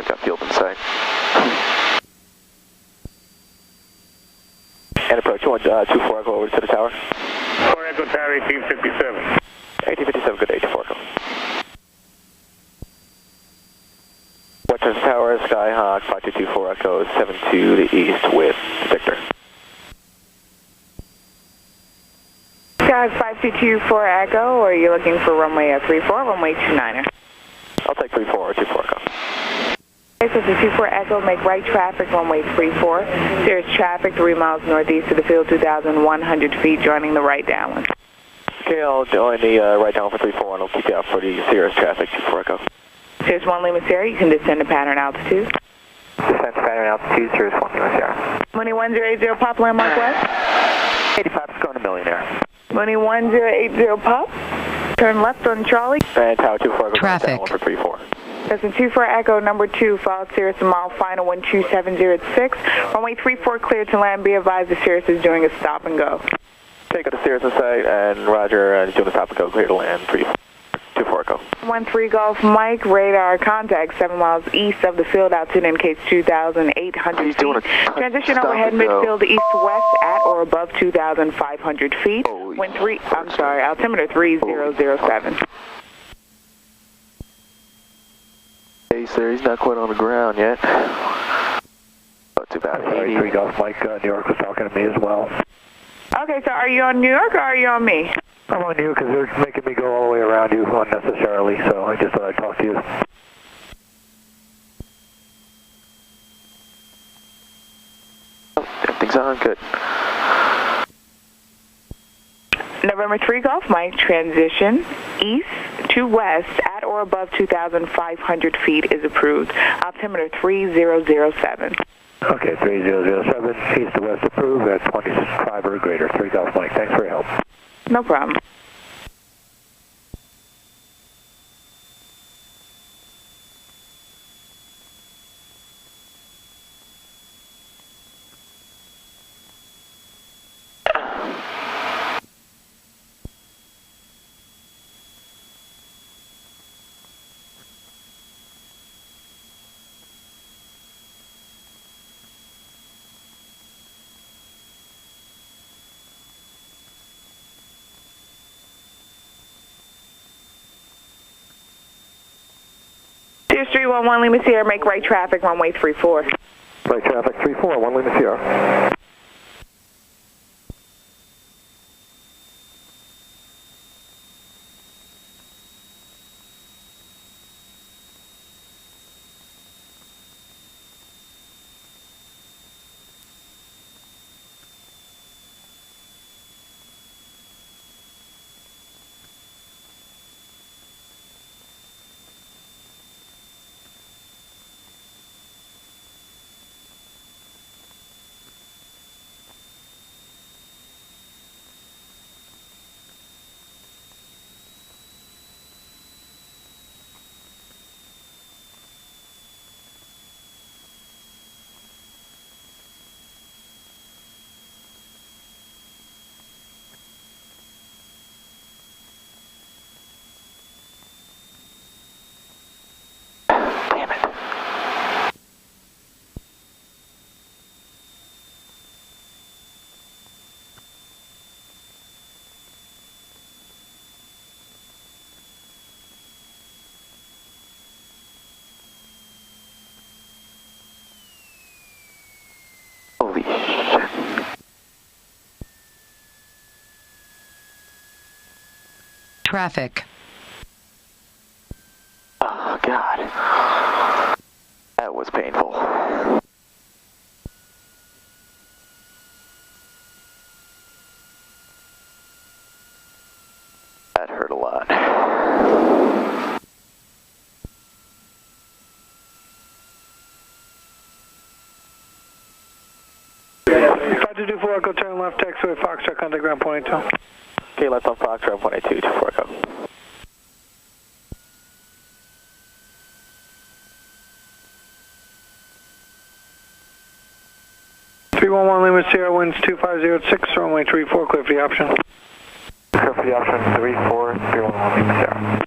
got field in sight. And approach 124 Echo over to the tower. 4 Echo Tower 1857. 1857, good 84 Echo. Western Tower, Skyhawk 5224 Echo 72 to east with Victor. Skyhawk 5224 Echo, or are you looking for runway 34, runway 29er? I'll take 34 or 24 Echo. Okay, so it's a 24 Echo, make right traffic, runway 34. There's traffic 3 miles northeast of the field, 2,100 feet, joining the right downwind. Okay, I'll join the right down for 34 and I'll keep you out for the Sirius traffic, 24 Echo. Sirius 1 Lima Sierra, you can descend to pattern altitude. Descent to pattern altitude, Sirius 1 Lima Sierra. Mooney 1080 Pop, landmark west. 85 is going to Millionaire. Mooney 1080 Pop, turn left on Charlie. And Tower 24 Echo. Traffic. For 34. That's a 24 Echo, number 2, followed Sirius a mile, final 12706. Runway 34 clear to land, be advised the Sirius is doing a stop and go. Take out the Sirius in sight, and Roger, doing a stop and go, clear to land, 24 Echo. 13 Golf Mike, radar contact 7 miles east of the field, altitude indicates 2,800 feet. Transition overhead midfield east-west at or above 2,500 feet. Wind altimeter 3007. Hey, sir, he's not quite on the ground yet. Not too bad. 3 Golf Mike, New York was talking to me as well. Okay, so are you on New York or are you on me? I'm on you because they're making me go all the way around you unnecessarily, so I just thought I'd talk to you. Everything's on good. November 3 Golf Mike, transition east to west at or above 2,500 feet is approved. Altimeter 3007. Okay, 3007, east to west approved, at 25 or greater. 3 Golf Mike, thanks for your help. No problem. Sirius 311 Lima Sierra, make right traffic, runway 34. Right traffic 34, 1 Lima Sierra. Holy shit. Traffic. Oh, God. That was painful. That hurt a lot. 5224 Echo, turn left, taxiway Foxtrot, contact ground point 2. Okay, left on Foxtrot 182, 24 Echo. Lima Sierra, winds 2506, runway 34, clear for the option. Clear for the option, 34, 311 Lima Sierra.